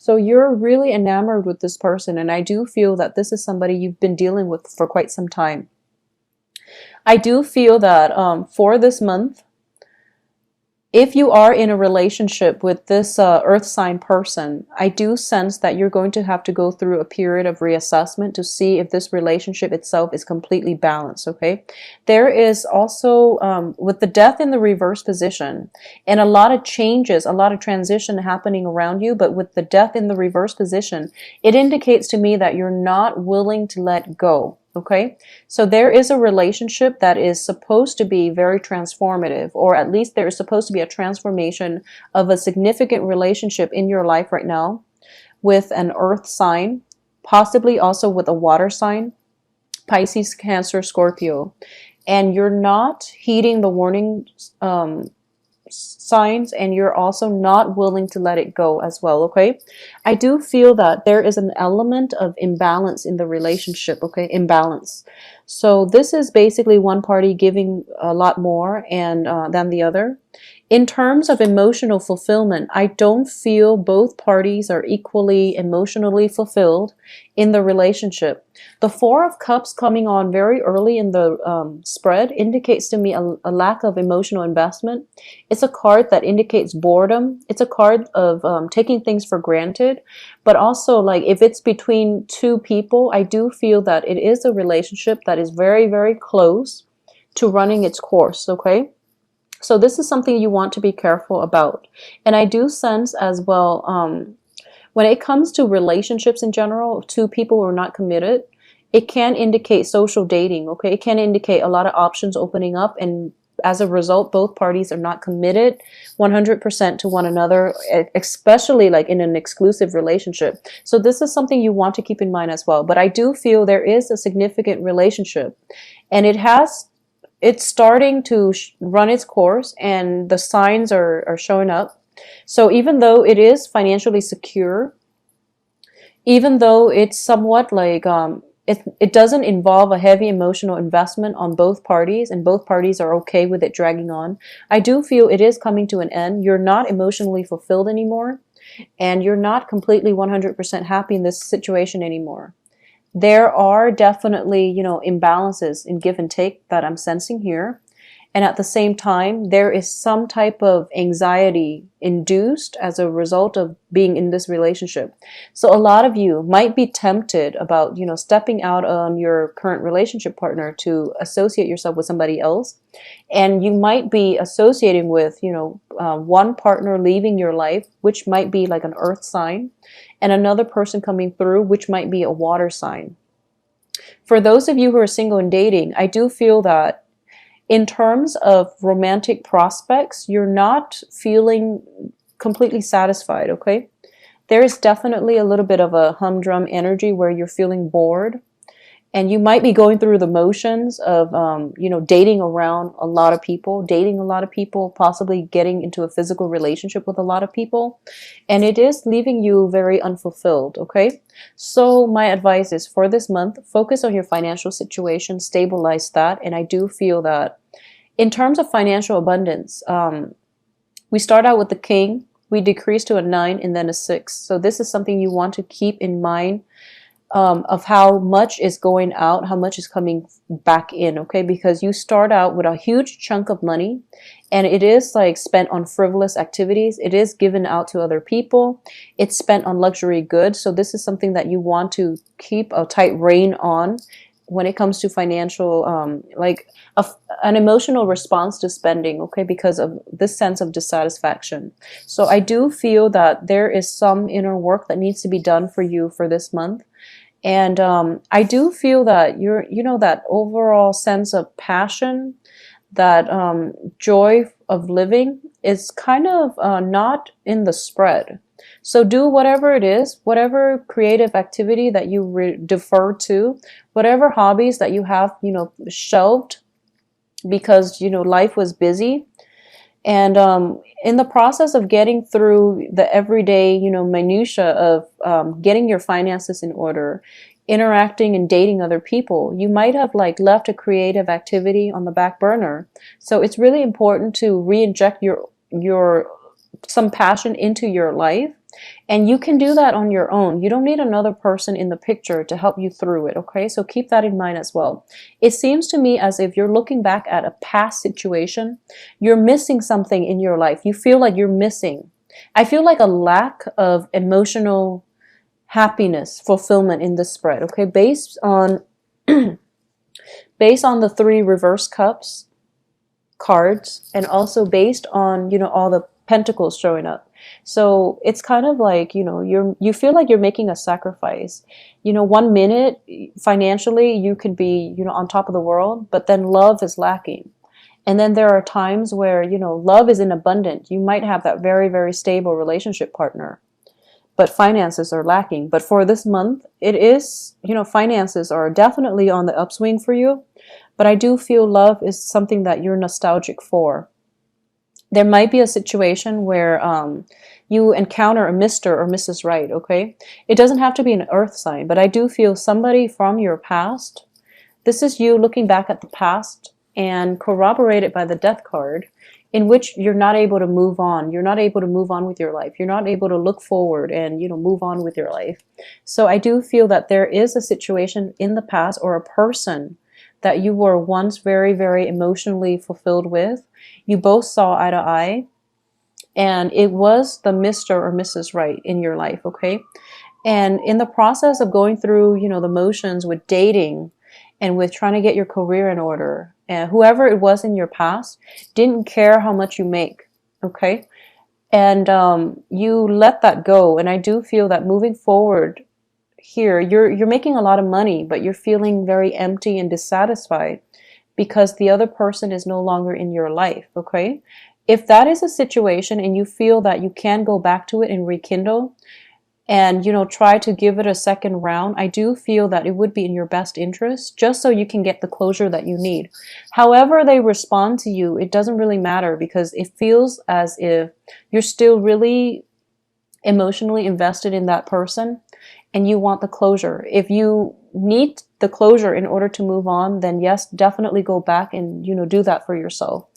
So you're really enamored with this person, and I do feel that this is somebody you've been dealing with for quite some time. I do feel that for this month, if you are in a relationship with this earth sign person, I do sense that you're going to have to go through a period of reassessment to see if this relationship itself is completely balanced, okay? There is also, with the death in the reverse position, and a lot of changes, a lot of transition happening around you, but with the death in the reverse position, it indicates to me that you're not willing to let go. Okay, so there is a relationship that is supposed to be very transformative, or at least there is supposed to be a transformation of a significant relationship in your life right now with an earth sign, possibly also with a water sign, Pisces, Cancer, Scorpio. And you're not heeding the warning signs, and you're also not willing to let it go as well. Okay, I do feel that there is an element of imbalance in the relationship. Okay, imbalance. So this is basically one party giving a lot more and than the other. In terms of emotional fulfillment, I don't feel both parties are equally emotionally fulfilled in the relationship. The Four of Cups coming on very early in the spread indicates to me a lack of emotional investment. It's a card that indicates boredom. It's a card of taking things for granted. But also, like, if it's between two people, I do feel that it is a relationship that is very, very close to running its course, okay? So this is something you want to be careful about. And I do sense as well, when it comes to relationships in general, two people who are not committed, it can indicate social dating, okay? It can indicate a lot of options opening up, and as a result, both parties are not committed 100% to one another, especially like in an exclusive relationship. So this is something you want to keep in mind as well. But I do feel there is a significant relationship, and it's starting to run its course, and the signs are showing up. So even though it is financially secure, even though it's somewhat like it doesn't involve a heavy emotional investment on both parties, and both parties are okay with it dragging on, I do feel it is coming to an end. You're not emotionally fulfilled anymore, and you're not completely 100% happy in this situation anymore. There are definitely, imbalances in give and take that I'm sensing here. And at the same time, there is some type of anxiety induced as a result of being in this relationship. So a lot of you might be tempted about, stepping out on your current relationship partner to associate yourself with somebody else. And you might be associating with, one partner leaving your life, which might be like an earth sign, and another person coming through, which might be a water sign. For those of you who are single and dating, I do feel that in terms of romantic prospects, you're not feeling completely satisfied, okay? There is definitely a little bit of a humdrum energy where you're feeling bored. And you might be going through the motions of, dating around a lot of people, possibly getting into a physical relationship with a lot of people. And it is leaving you very unfulfilled, okay? So my advice is, for this month, focus on your financial situation, stabilize that. And I do feel that in terms of financial abundance, we start out with the King, we decrease to a 9 and then a 6. So this is something you want to keep in mind. Of how much is going out, how much is coming back in, okay? Because you start out with a huge chunk of money, and it is like spent on frivolous activities. It is given out to other people. It's spent on luxury goods. So this is something that you want to keep a tight rein on when it comes to financial, an emotional response to spending, okay? Because of this sense of dissatisfaction. So I do feel that there is some inner work that needs to be done for you for this month. And I do feel that that overall sense of passion, that joy of living is kind of not in the spread. So do whatever it is, whatever creative activity that you defer to, whatever hobbies that you have, shelved because, life was busy. And in the process of getting through the everyday, minutia of getting your finances in order, interacting and dating other people, you might have left a creative activity on the back burner. So it's really important to re-inject your some passion into your life And you can do that on your own. You don't need another person in the picture to help you through it, okay? So keep that in mind as well. It seems to me as if you're looking back at a past situation, you're missing something in your life. You feel like you're missing. I feel like a lack of emotional happiness, fulfillment in this spread, okay? Based on the three reverse cups cards, and also based on, all the pentacles showing up. So it's kind of like, you feel like you're making a sacrifice. 1 minute financially you could be, on top of the world, but then love is lacking. And then there are times where, love is in abundance. You might have that very, very stable relationship partner, but finances are lacking. But for this month, it is, finances are definitely on the upswing for you. But I do feel love is something that you're nostalgic for. There might be a situation where you encounter a Mr. or Mrs. Right, okay? It doesn't have to be an earth sign, but I do feel somebody from your past. This is you looking back at the past and corroborated by the death card, in which you're not able to move on. You're not able to move on with your life. You're not able to look forward and, move on with your life. So I do feel that there is a situation in the past, or a person that you were once very, very emotionally fulfilled with. You both saw eye to eye, and it was the Mr. or Mrs. Right in your life, okay? And in the process of going through, the motions with dating and with trying to get your career in order, and whoever it was in your past didn't care how much you make, okay? And you let that go. And I do feel that moving forward here, you're making a lot of money, but you're feeling very empty and dissatisfied because the other person is no longer in your life, okay? If that is a situation and you feel that you can go back to it and rekindle and, try to give it a second round, I do feel that it would be in your best interest, just so you can get the closure that you need. However they respond to you, it doesn't really matter, because it feels as if you're still really emotionally invested in that person and you want the closure. If you need the closure in order to move on, then yes, definitely go back and, do that for yourself.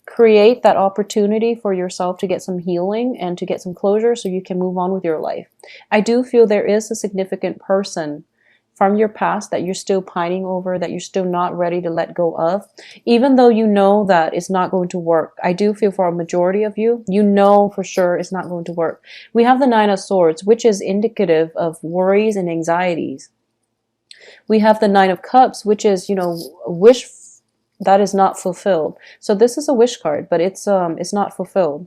Create that opportunity for yourself to get some healing and to get some closure so you can move on with your life. I do feel there is a significant person from your past that you're still pining over, that you're still not ready to let go of, even though you know that it's not going to work. I do feel for a majority of you, for sure it's not going to work. We have the Nine of Swords, which is indicative of worries and anxieties. We have the Nine of Cups, which is, wish that is not fulfilled. So this is a wish card, but it's not fulfilled.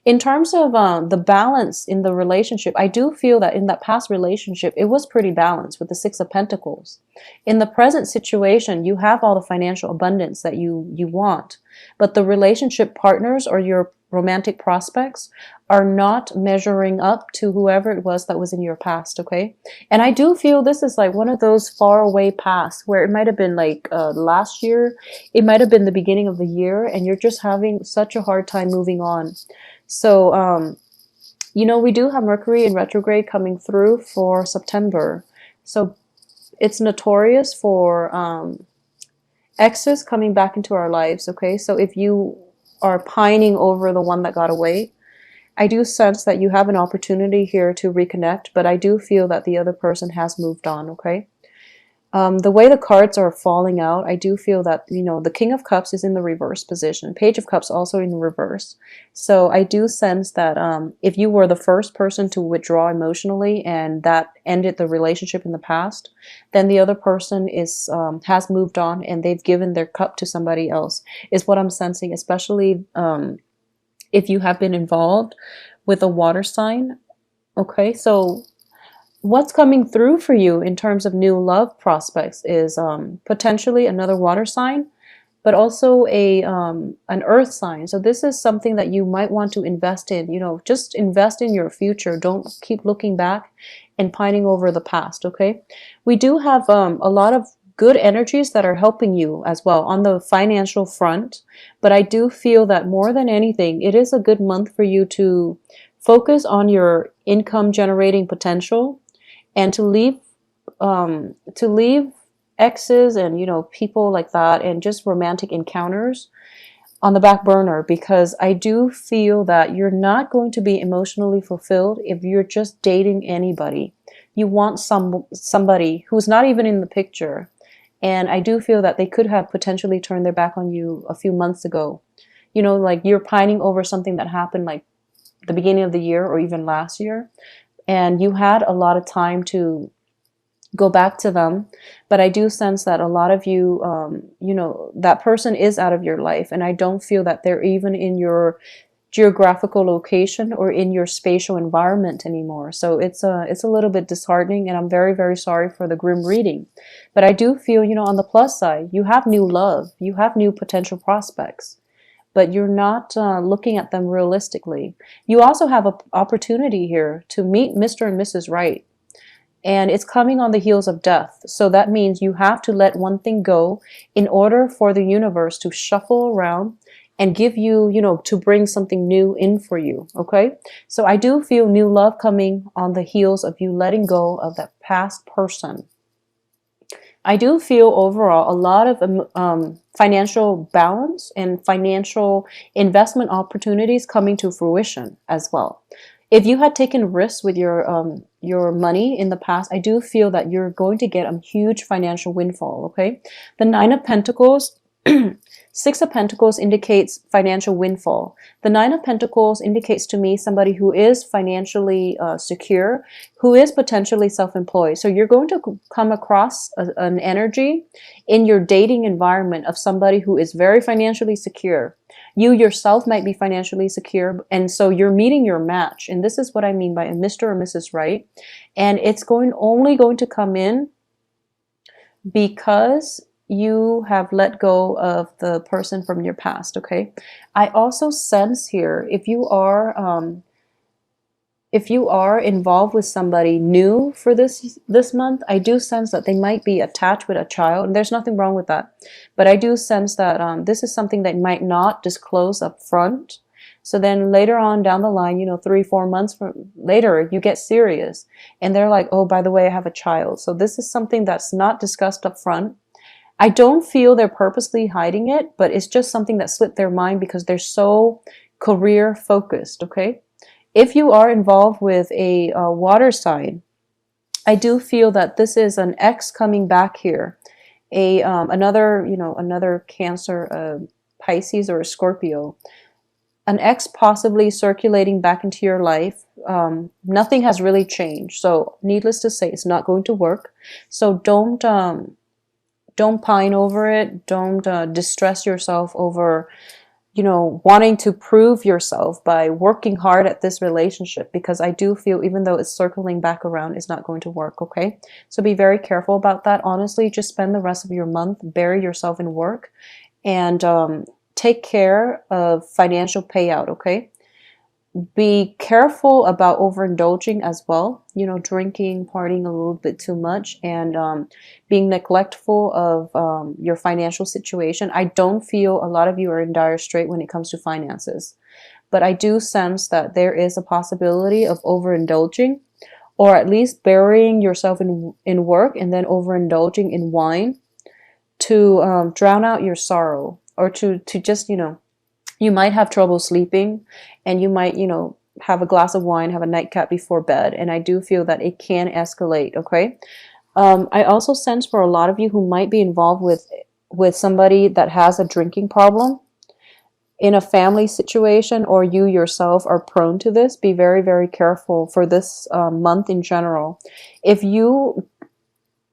In terms of the balance in the relationship, I do feel that in that past relationship, it was pretty balanced with the Six of Pentacles. In the present situation, you have all the financial abundance that you want, but the relationship partners or your romantic prospects are not measuring up to whoever it was that was in your past, okay? And I do feel this is like one of those far away pasts where it might have been like last year, it might have been the beginning of the year, and you're just having such a hard time moving on. So, we do have Mercury in retrograde coming through for September. So it's notorious for exes coming back into our lives, okay? So if you are pining over the one that got away, I do sense that you have an opportunity here to reconnect, but I do feel that the other person has moved on, okay? The way the cards are falling out, I do feel that, the King of Cups is in the reverse position. Page of Cups also in reverse. So I do sense that if you were the first person to withdraw emotionally and that ended the relationship in the past, then the other person has moved on and they've given their cup to somebody else, is what I'm sensing, especially if you have been involved with a water sign. Okay, so what's coming through for you in terms of new love prospects is potentially another water sign, but also an earth sign. So this is something that you might want to invest in. Just invest in your future. Don't keep looking back and pining over the past, okay? We do have a lot of good energies that are helping you as well on the financial front, but I do feel that more than anything, it is a good month for you to focus on your income generating potential, and to leave exes and people like that, and just romantic encounters on the back burner, because I do feel that you're not going to be emotionally fulfilled if you're just dating anybody. You want somebody who's not even in the picture. And I do feel that they could have potentially turned their back on you a few months ago. You know, like you're pining over something that happened like the beginning of the year or even last year. And you had a lot of time to go back to them. But I do sense that a lot of you, you know, that person is out of your life. And I don't feel that they're even in your geographical location or in your spatial environment anymore. So it's a little bit disheartening, and I'm very, very sorry for the grim reading. But I do feel, you know, on the plus side, you have new love, you have new potential prospects, but you're not looking at them realistically. You also have an opportunity here to meet Mr. and Mrs. Right. And it's coming on the heels of death. So that means you have to let one thing go in order for the universe to shuffle around and give you, you know, to bring something new in for you. Okay. So I do feel new love coming on the heels of you letting go of that past person. I do feel overall a lot of financial balance and financial investment opportunities coming to fruition as well. If you had taken risks with your money in the past, I do feel that you're going to get a huge financial windfall. Okay, the Nine of Pentacles. Six of Pentacles indicates financial windfall. The Nine of Pentacles indicates to me somebody who is financially secure, who is potentially self-employed. So you're going to come across an energy in your dating environment of somebody who is very financially secure. You yourself might be financially secure, and so you're meeting your match. And this is what I mean by a Mr. or Mrs. Right. And it's only going to come in because you have let go of the person from your past. Okay. I also sense here, if you are involved with somebody new for this month, I do sense that they might be attached with a child, and there's nothing wrong with that. But I do sense that this is something they might not disclose up front. So then later on down the line, you know, 3-4 months later, you get serious, and they're like, oh, by the way, I have a child. So this is something that's not discussed up front. I don't feel they're purposely hiding it, but it's just something that slipped their mind because they're so career focused. Okay. If you are involved with a water sign, I do feel that this is an ex coming back here. Another Cancer, Pisces, or a Scorpio. An ex possibly circulating back into your life. Nothing has really changed. So needless to say, it's not going to work. So don't pine over it. Don't distress yourself over, you know, wanting to prove yourself by working hard at this relationship, because I do feel even though it's circling back around, it's not going to work. Okay. So be very careful about that. Honestly, just spend the rest of your month, bury yourself in work, and take care of financial payout. Okay. Be careful about overindulging as well, you know, drinking, partying a little bit too much, and being neglectful of your financial situation. I don't feel a lot of you are in dire strait when it comes to finances, but I do sense that there is a possibility of overindulging, or at least burying yourself in work and then overindulging in wine to drown out your sorrow, or to just, you know, you might have trouble sleeping, and you might, you know, have a glass of wine, have a nightcap before bed. And I do feel that it can escalate. Okay. I also sense for a lot of you who might be involved with somebody that has a drinking problem in a family situation, or you yourself are prone to this, be very, very careful for this month in general. If you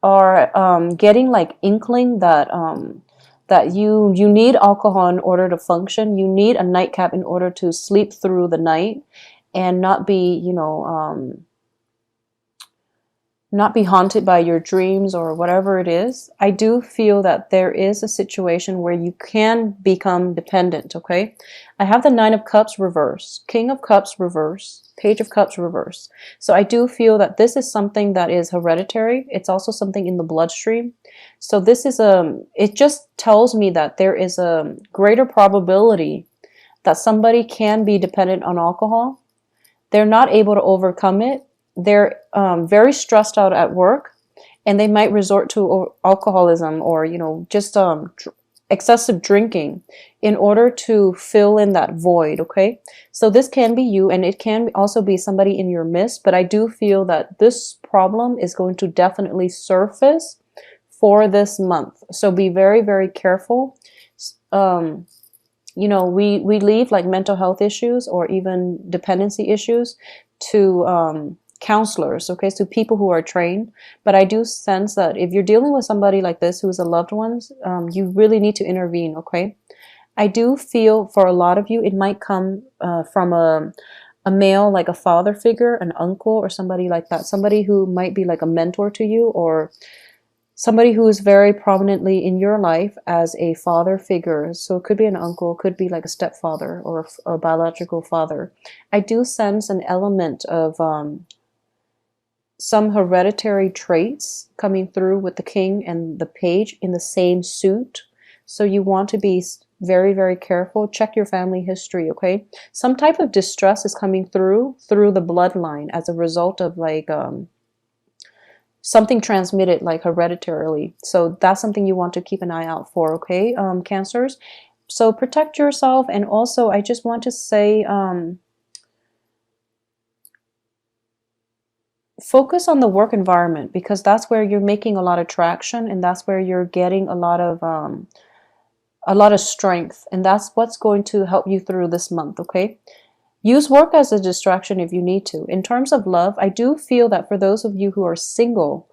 are getting like inkling that that you need alcohol in order to function, you need a nightcap in order to sleep through the night and not be, you know, not be haunted by your dreams or whatever it is. I do feel that there is a situation where you can become dependent. Okay. I have the Nine of Cups reverse, King of Cups reverse, Page of Cups reverse. So I do feel that this is something that is hereditary. It's also something in the bloodstream. So this is it just tells me that there is a greater probability that somebody can be dependent on alcohol. They're not able to overcome it. They're very stressed out at work, and they might resort to alcoholism, or, you know, just excessive drinking in order to fill in that void, okay? So this can be you, and it can also be somebody in your midst, but I do feel that this problem is going to definitely surface for this month. So be very, very careful. Um, we leave like mental health issues or even dependency issues to counselors, okay, so people who are trained. But I do sense that if you're dealing with somebody like this who is a loved one, you really need to intervene, okay? I do feel for a lot of you, it might come from a male, like a father figure, an uncle, or somebody like that, somebody who might be like a mentor to you, or somebody who is very prominently in your life as a father figure. So it could be an uncle, could be like a stepfather or a biological father. I do sense an element of some hereditary traits coming through with the king and the page in the same suit. So you want to be very, very careful. Check your family history, okay? Some type of distress is coming through the bloodline as a result of like something transmitted like hereditarily. So that's something you want to keep an eye out for, okay, Cancers? So protect yourself. And also, I just want to say, focus on the work environment, because that's where you're making a lot of traction, and that's where you're getting a lot of strength, and that's what's going to help you through this month, okay? Use work as a distraction if you need to. In terms of love, I do feel that for those of you who are single,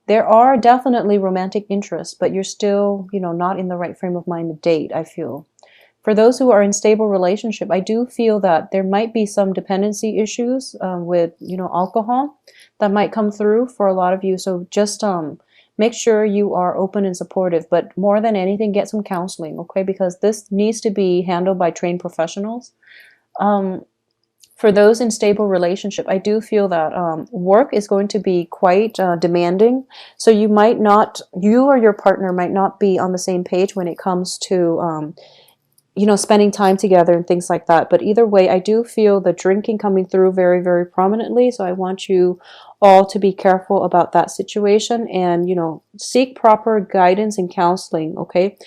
there are definitely romantic interests, but you're still, not in the right frame of mind to date, I feel. For those who are in stable relationship, I do feel that there might be some dependency issues with, alcohol that might come through for a lot of you. So just make sure you are open and supportive, but more than anything, get some counseling, okay? Because this needs to be handled by trained professionals. For those in stable relationship, I do feel that work is going to be quite demanding. So you or your partner might not be on the same page when it comes to spending time together and things like that. But either way, I do feel the drinking coming through very, very prominently. So I want you all to be careful about that situation and, seek proper guidance and counseling, okay?